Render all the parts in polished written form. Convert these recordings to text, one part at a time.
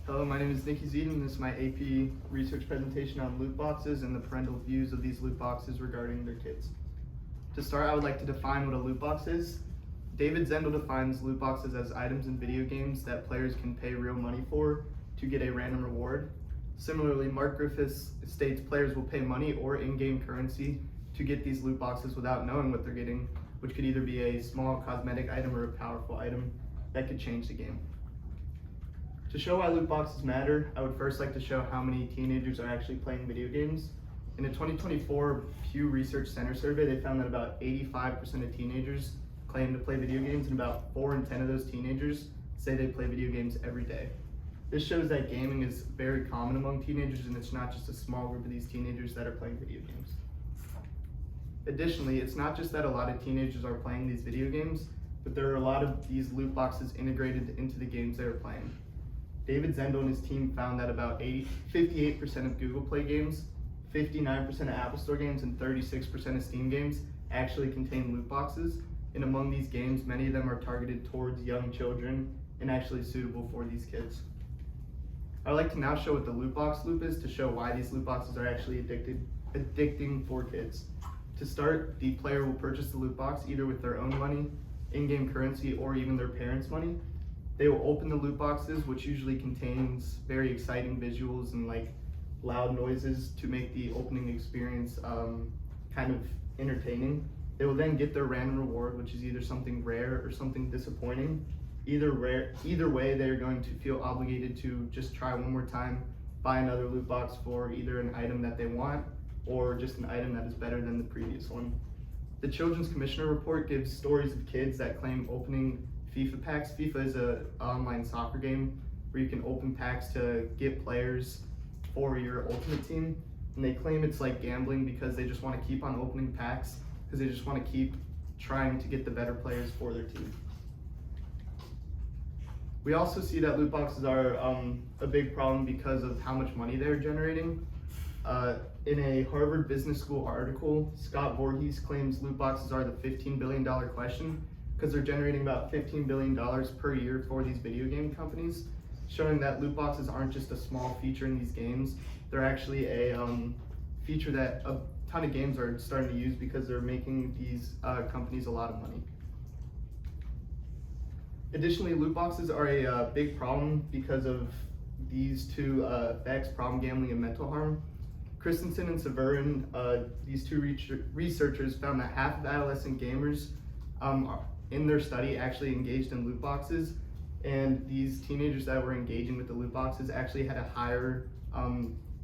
Hello, my name is Nicky Szedon, and this is my AP research presentation on loot boxes and the parental views of these loot boxes regarding their kids. To start, I would like to define what a loot box is. David Zendel defines loot boxes as items in video games that players can pay real money for to get a random reward. Similarly, Mark Griffiths states players will pay money or in-game currency to get these loot boxes without knowing what they're getting, which could either be a small cosmetic item or a powerful item that could change the game. To show why loot boxes matter, I would first like to show how many teenagers are actually playing video games. In a 2024 Pew Research Center survey, they found that about 85% of teenagers claim to play video games, and about 4 in 10 of those teenagers say they play video games every day. This shows that gaming is very common among teenagers, and it's not just a small group of these teenagers that are playing video games. Additionally, it's not just that a lot of teenagers are playing these video games, but there are a lot of these loot boxes integrated into the games they are playing. David Zendel and his team found that about 58% of Google Play games, 59% of Apple Store games, and 36% of Steam games actually contain loot boxes. And among these games, many of them are targeted towards young children and actually suitable for these kids. I'd like to now show what the loot box loop is to show why these loot boxes are actually addicting for kids. To start, the player will purchase the loot box either with their own money, in-game currency, or even their parents' money. They will open the loot boxes, which usually contains very exciting visuals and loud noises to make the opening experience kind of entertaining. They will then get their random reward, which is either something rare or something disappointing. Either way, they're going to feel obligated to just try one more time, buy another loot box for either an item that they want or just an item that is better than the previous one. The Children's Commissioner Report gives stories of kids that claim opening FIFA packs. FIFA is an online soccer game where you can open packs to get players for your ultimate team, and they claim it's like gambling because they just want to keep on opening packs because they just want to keep trying to get the better players for their team. We also see that loot boxes are a big problem because of how much money they're generating. In a Harvard Business School article, Scott Voorhees claims loot boxes are the $15 billion question because they're generating about $15 billion per year for these video game companies, showing that loot boxes aren't just a small feature in these games. They're actually a feature that a ton of games are starting to use because they're making these companies a lot of money. Additionally, loot boxes are a big problem because of these two effects, problem gambling and mental harm. Christensen and Severin, these two researchers, found that half of adolescent gamers in their study actually engaged in loot boxes, and these teenagers that were engaging with the loot boxes actually had a higher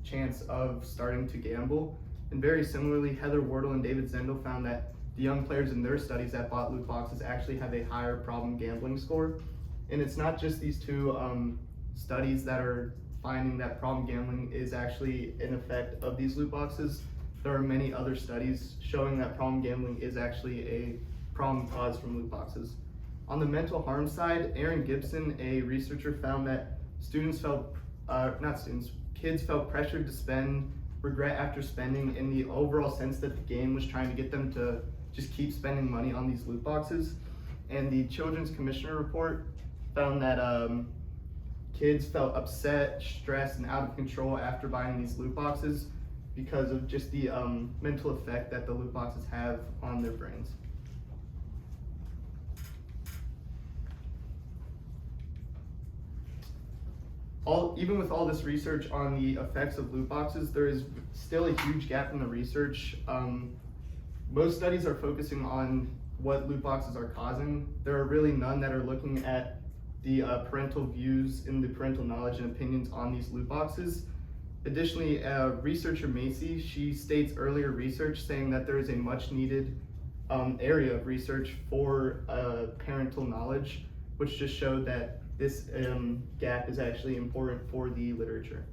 chance of starting to gamble. And very similarly, Heather Wardle and David Zendel found that the young players in their studies that bought loot boxes actually have a higher problem gambling score. And it's not just these two studies that are finding that problem gambling is actually an effect of these loot boxes. There are many other studies showing that problem gambling is actually a problem caused from loot boxes. On the mental harm side, Aaron Gibson, a researcher, found that kids felt pressured to spend, regret after spending, in the overall sense that the game was trying to get them to just keep spending money on these loot boxes. And the Children's Commissioner Report found that kids felt upset, stressed, and out of control after buying these loot boxes because of just the mental effect that the loot boxes have on their brains. Even with all this research on the effects of loot boxes, there is still a huge gap in the research. Most studies are focusing on what loot boxes are causing. There are really none that are looking at the parental views and the parental knowledge and opinions on these loot boxes. Additionally, researcher Macy, she states earlier research saying that there is a much needed area of research for parental knowledge, which just showed that this gap is actually important for the literature.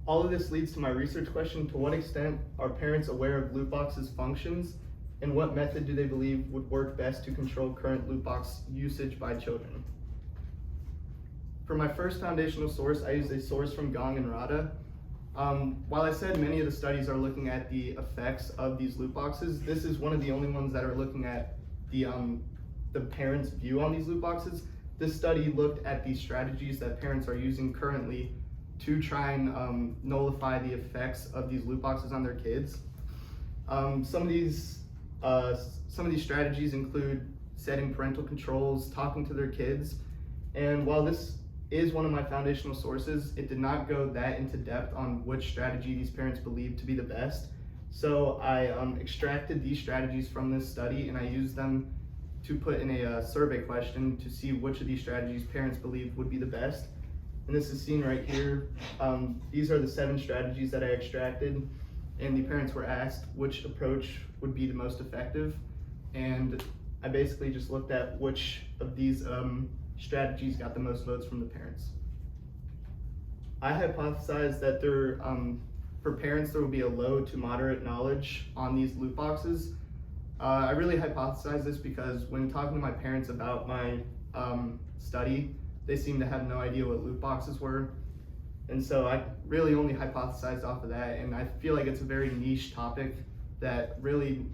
All of this leads to my research question: to what extent are parents aware of loot boxes' functions, and what method do they believe would work best to control current loot box usage by children? For my first foundational source, I used a source from Gong and Rada. While I said many of the studies are looking at the effects of these loot boxes, this is one of the only ones that are looking at the parents' view on these loot boxes. This study looked at the strategies that parents are using currently to try and nullify the effects of these loot boxes on their kids. Some of these strategies include setting parental controls, talking to their kids, and while this is one of my foundational sources, it did not go that into depth on which strategy these parents believe to be the best. So I extracted these strategies from this study and I used them to put in a survey question to see which of these strategies parents believe would be the best. And this is seen right here. These are the 7 strategies that I extracted, and the parents were asked which approach would be the most effective. And I basically just looked at which of these strategies got the most votes from the parents. I hypothesized that for parents, there will be a low to moderate knowledge on these loot boxes. I really hypothesized this because when talking to my parents about my study, they seemed to have no idea what loot boxes were. And so I really only hypothesized off of that, and I feel like it's a very niche topic that really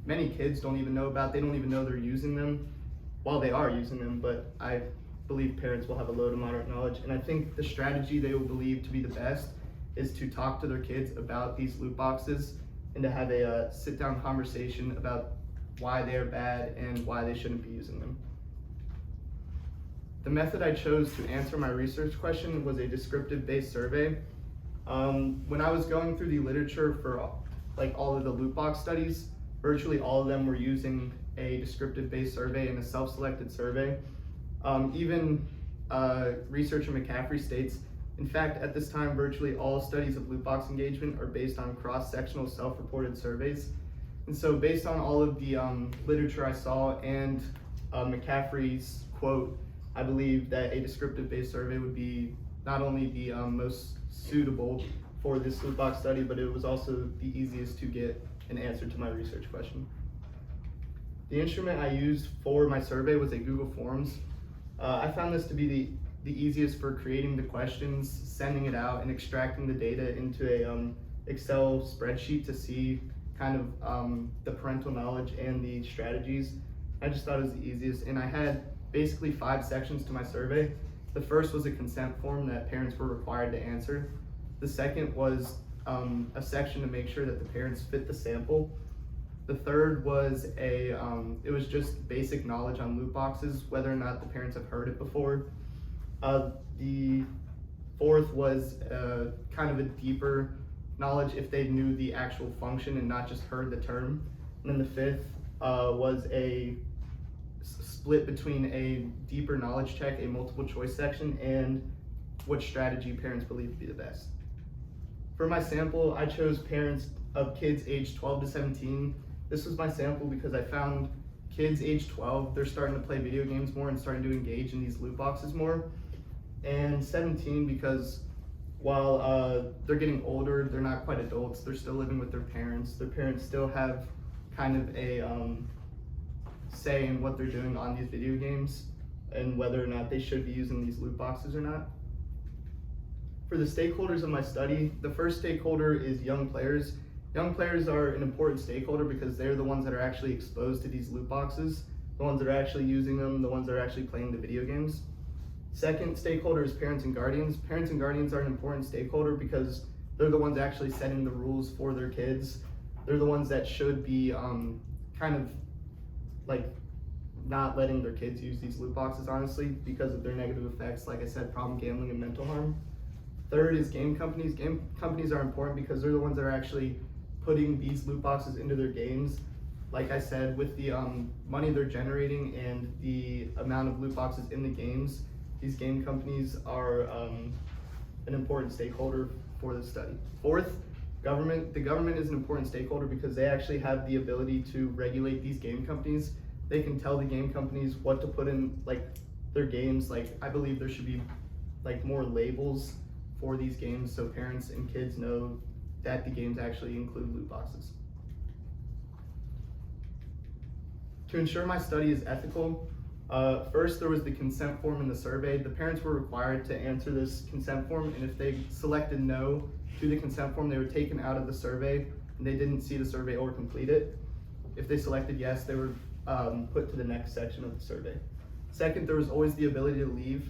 many kids don't even know about. They don't even know they're using them while they are using them, but I believe parents will have a low to moderate knowledge. And I think the strategy they will believe to be the best is to talk to their kids about these loot boxes and to have a sit-down conversation about why they are bad and why they shouldn't be using them. The method I chose to answer my research question was a descriptive-based survey. When I was going through the literature for like all of the loot box studies, virtually all of them were using a descriptive-based survey and a self-selected survey. Even researcher McCaffrey states, in fact, at this time, virtually all studies of loot box engagement are based on cross-sectional self-reported surveys. And so based on all of the literature I saw and McCaffrey's quote, I believe that a descriptive-based survey would be not only the most suitable for this loot box study, but it was also the easiest to get an answer to my research question. The instrument I used for my survey was a Google Forms. I found this to be the easiest for creating the questions, sending it out, and extracting the data into a Excel spreadsheet to see kind of the parental knowledge and the strategies. I just thought it was the easiest, and I had basically 5 sections to my survey. The first was a consent form that parents were required to answer. The second was a section to make sure that the parents fit the sample. The third was it was just basic knowledge on loot boxes, whether or not the parents have heard it before. The fourth was kind of a deeper knowledge if they knew the actual function and not just heard the term. And then the fifth was a split between a deeper knowledge check, a multiple choice section, and what strategy parents believe to be the best. For my sample, I chose parents of kids aged 12 to 17. This was my sample because I found kids aged 12, they're starting to play video games more and starting to engage in these loot boxes more. And 17 because while they're getting older, they're not quite adults, they're still living with their parents. Their parents still have kind of a say in what they're doing on these video games and whether or not they should be using these loot boxes or not. For the stakeholders of my study, the first stakeholder is young players. Young players are an important stakeholder because they're the ones that are actually exposed to these loot boxes, the ones that are actually using them, the ones that are actually playing the video games. Second stakeholder is parents and guardians. Parents and guardians are an important stakeholder because they're the ones actually setting the rules for their kids. They're the ones that should be kind of like not letting their kids use these loot boxes, honestly, because of their negative effects, like I said, problem gambling and mental harm. Third is game companies. Game companies are important because they're the ones that are actually putting these loot boxes into their games. Like I said, with the money they're generating and the amount of loot boxes in the games, these game companies are an important stakeholder for the study. Fourth, government. The government is an important stakeholder because they actually have the ability to regulate these game companies. They can tell the game companies what to put in like their games. Like I believe there should be like more labels for these games so parents and kids know that the games actually include loot boxes. To ensure my study is ethical, first there was the consent form in the survey. The parents were required to answer this consent form, and if they selected no to the consent form, they were taken out of the survey and they didn't see the survey or complete it. If they selected yes, they were put to the next section of the survey. Second, there was always the ability to leave.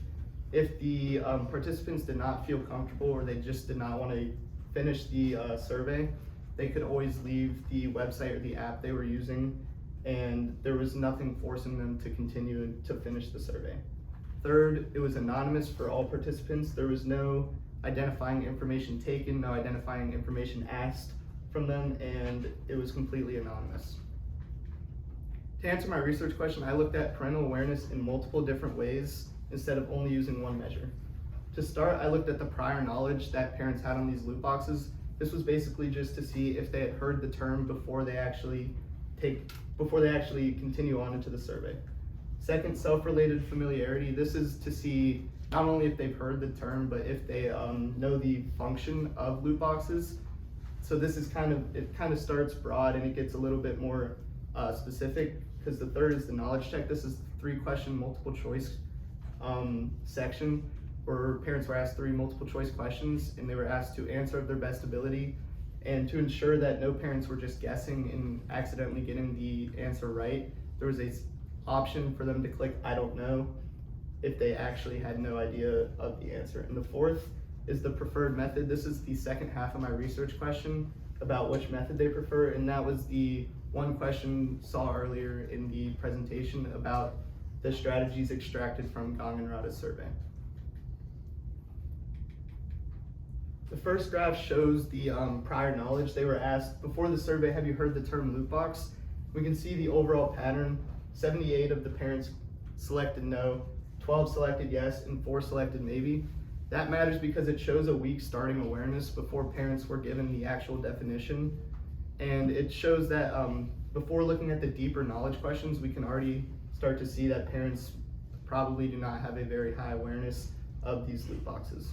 If the participants did not feel comfortable or they just did not want to finish the survey, they could always leave the website or the app they were using, and there was nothing forcing them to continue to finish the survey. Third, it was anonymous for all participants. There was no identifying information taken, no identifying information asked from them, and it was completely anonymous. To answer my research question, I looked at parental awareness in multiple different ways instead of only using one measure. To start, I looked at the prior knowledge that parents had on these loot boxes. This was basically just to see if they had heard the term before they actually continue on into the survey. Second, self-related familiarity. This is to see not only if they've heard the term, but if they know the function of loot boxes. So this is kind of starts broad and it gets a little bit more specific, because the third is the knowledge check. This is the 3-question multiple choice section where parents were asked 3 multiple choice questions and they were asked to answer of their best ability, and to ensure that no parents were just guessing and accidentally getting the answer right, there was a option for them to click I don't know if they actually had no idea of the answer. And the fourth is the preferred method. This is the second half of my research question about which method they prefer, and that was the one question saw earlier in the presentation about the strategies extracted from Gong and Rada's survey. The first graph shows the prior knowledge. They were asked before the survey, have you heard the term loot box? We can see the overall pattern. 78 of the parents selected no, 12 selected yes, and 4 selected maybe. That matters because it shows a weak starting awareness before parents were given the actual definition. And it shows that before looking at the deeper knowledge questions, we can already start to see that parents probably do not have a very high awareness of these loot boxes.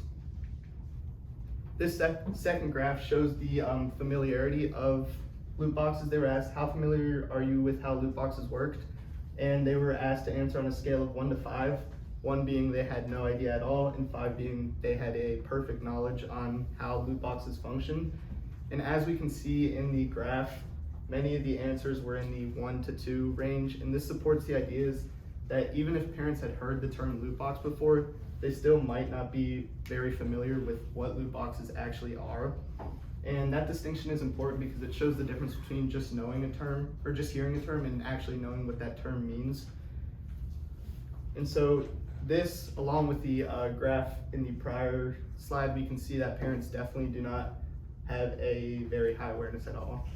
This second graph shows the familiarity of loot boxes. They were asked, how familiar are you with how loot boxes worked? And they were asked to answer on a scale of 1 to 5, 1 being they had no idea at all, and 5 being they had a perfect knowledge on how loot boxes function. And as we can see in the graph, many of the answers were in the 1 to 2 range, and this supports the ideas that even if parents had heard the term loot box before, they still might not be very familiar with what loot boxes actually are. And that distinction is important because it shows the difference between just knowing a term or just hearing a term and actually knowing what that term means. And so this, along with the graph in the prior slide, we can see that parents definitely do not have a very high awareness at all.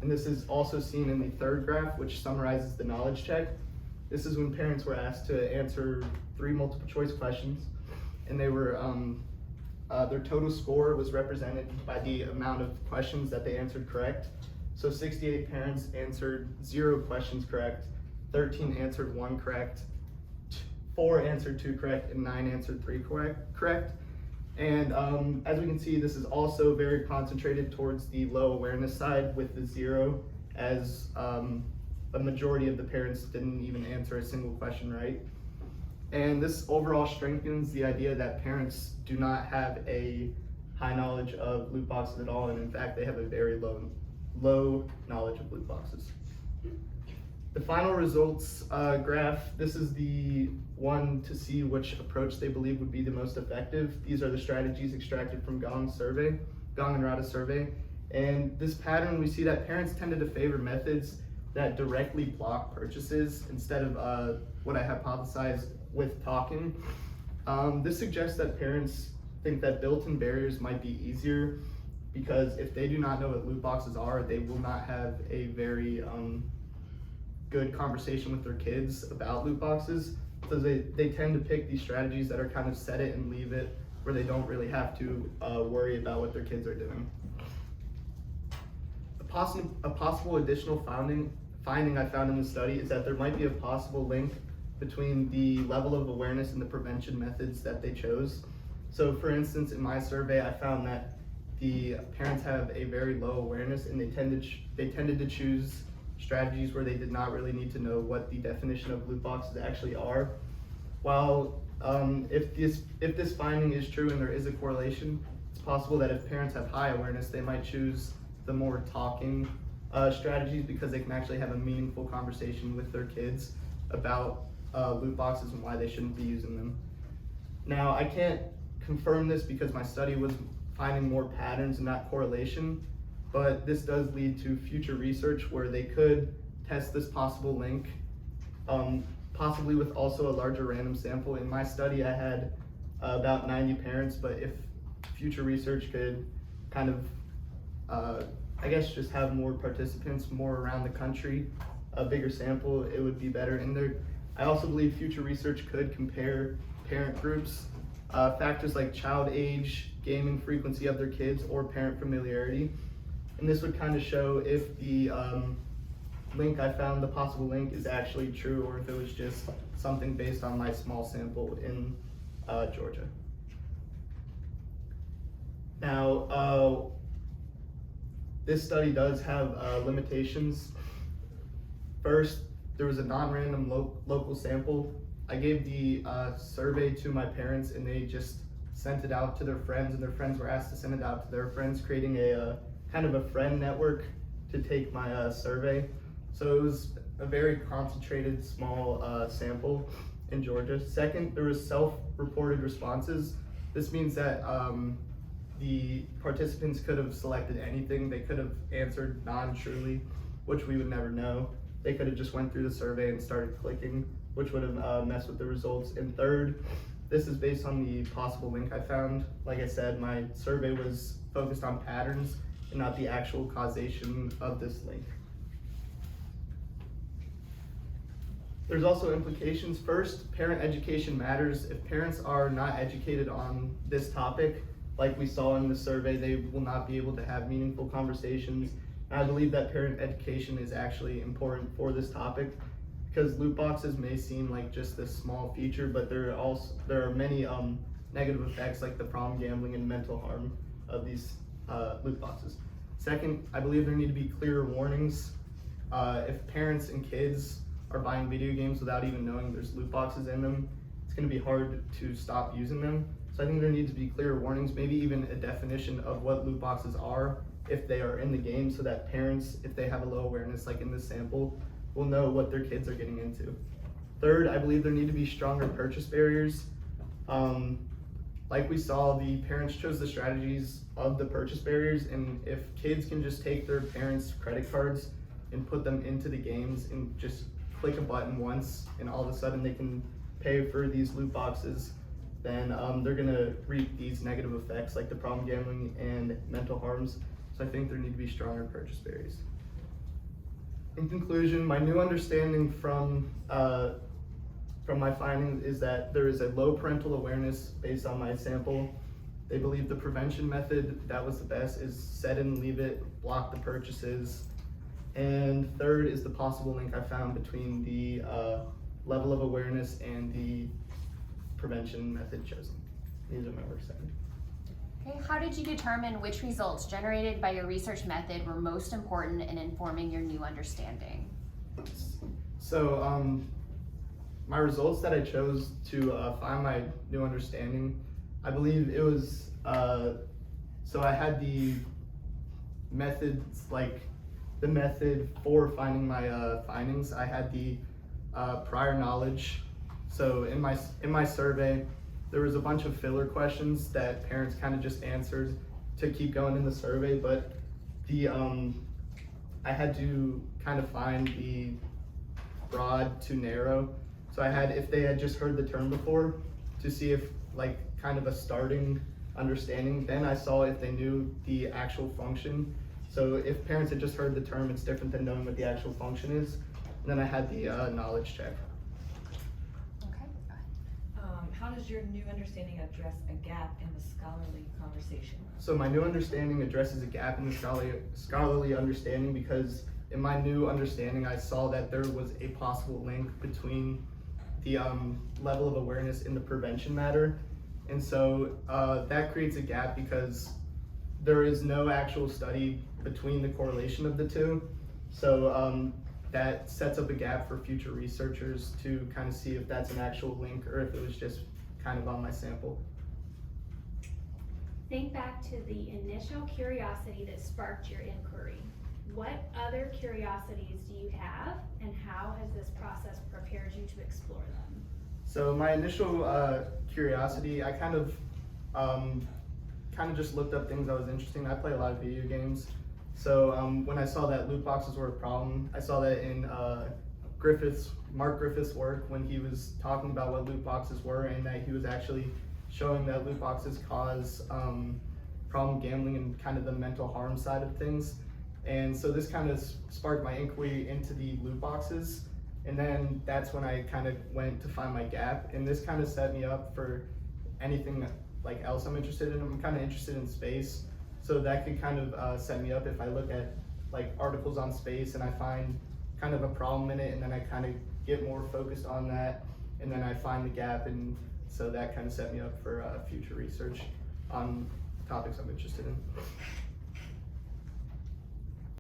And this is also seen in the third graph, which summarizes the knowledge check. This is when parents were asked to answer 3 multiple choice questions, and they were their total score was represented by the amount of questions that they answered correct. So 68 parents answered 0 questions correct, 13 answered 1 correct, 4 answered 2 correct, and 9 answered 3 correct. And as we can see, this is also very concentrated towards the low awareness side with the 0, as a majority of the parents didn't even answer a single question right. And this overall strengthens the idea that parents do not have a high knowledge of loot boxes at all, and in fact they have a very low knowledge of loot boxes. The final results graph, this is the one to see which approach they believe would be the most effective. These are the strategies extracted from Gong and Rada's survey. And this pattern, we see that parents tended to favor methods that directly block purchases instead of what I hypothesized with talking. This suggests that parents think that built-in barriers might be easier because if they do not know what loot boxes are, they will not have a very good conversation with their kids about loot boxes. So they tend to pick these strategies that are kind of set it and leave it, where they don't really have to worry about what their kids are doing. A possible additional finding I found in the study is that there might be a possible link between the level of awareness and the prevention methods that they chose. So for instance, in my survey, I found that the parents have a very low awareness and they tended to choose strategies where they did not really need to know what the definition of loot boxes actually are. While if this finding is true and there is a correlation, it's possible that if parents have high awareness, they might choose the more talking strategies because they can actually have a meaningful conversation with their kids about loot boxes and why they shouldn't be using them. Now, I can't confirm this because my study was finding more patterns and not correlation, but this does lead to future research where they could test this possible link, possibly with also a larger random sample. In my study, I had about 90 parents, but if future research could kind of, I guess, just have more participants, more around the country, a bigger sample, it would be better. And there, I also believe future research could compare parent groups, factors like child age, gaming frequency of their kids, or parent familiarity. And this would kind of show if the link I found, the possible link, is actually true, or if it was just something based on my small sample in Georgia. Now, this study does have limitations. First, there was a non-random local sample. I gave the survey to my parents, and they just sent it out to their friends, and their friends were asked to send it out to their friends, creating a kind of a friend network to take my survey. So it was a very concentrated, small sample in Georgia. Second, there was self-reported responses. This means that the participants could have selected anything. They could have answered non-truly, which we would never know. They could have just went through the survey and started clicking, which would have messed with the results. And third, this is based on the possible link I found. Like I said, my survey was focused on patterns and not the actual causation of this link. There's also implications. First, parent education matters. If parents are not educated on this topic, like we saw in the survey, they will not be able to have meaningful conversations. And I believe that parent education is actually important for this topic, because loot boxes may seem like just this small feature, but there are many negative effects, like the problem gambling and mental harm of these loot boxes. Second, I believe there need to be clearer warnings. If parents and kids are buying video games without even knowing there's loot boxes in them, it's going to be hard to stop using them. So I think there needs to be clearer warnings, maybe even a definition of what loot boxes are if they are in the game, so that parents, if they have a low awareness like in this sample, will know what their kids are getting into. Third, I believe there need to be stronger purchase barriers. Like we saw, the parents chose the strategies of the purchase barriers, and if kids can just take their parents' credit cards and put them into the games and just click a button once, and all of a sudden they can pay for these loot boxes, then they're gonna reap these negative effects like the problem gambling and mental harms. So I think there need to be stronger purchase barriers. In conclusion, my new understanding from my findings is that there is a low parental awareness based on my sample. They believe the prevention method that was the best is set it and leave it, block the purchases. And third is the possible link I found between the level of awareness and the prevention method chosen. These are my work seven. Okay, how did you determine which results generated by your research method were most important in informing your new understanding? So my results that I chose to find my new understanding, I believe it was, so I had the methods, like the method for finding my findings. I had the prior knowledge. So in my survey, there was a bunch of filler questions that parents kind of just answered to keep going in the survey, but the I had to kind of find the broad to narrow. So I had, if they had just heard the term before, to see if like kind of a starting understanding. Then I saw if they knew the actual function. So if parents had just heard the term, it's different than knowing what the actual function is. And then I had the knowledge check. Okay, go ahead. How does your new understanding address a gap in the scholarly conversation? So my new understanding addresses a gap in the scholarly understanding, because in my new understanding, I saw that there was a possible link between the level of awareness in the prevention matter. And so that creates a gap because there is no actual study between the correlation of the two. So that sets up a gap for future researchers to kind of see if that's an actual link or if it was just kind of on my sample. Think back to the initial curiosity that sparked your inquiry. What other curiosities do you have, and how has this process prepared you to explore them? So my initial curiosity, I kind of just looked up things that was interesting. I play a lot of video games. So when I saw that loot boxes were a problem, I saw that in Mark Griffith's work when he was talking about what loot boxes were, and that he was actually showing that loot boxes cause problem gambling and kind of the mental harm side of things. And so this kind of sparked my inquiry into the loot boxes. And then that's when I kind of went to find my gap. And this kind of set me up for anything that, like, else I'm interested in. I'm kind of interested in space. So that could kind of set me up if I look at like articles on space and I find kind of a problem in it, and then I kind of get more focused on that, and then I find the gap, and so that kind of set me up for future research on topics I'm interested in.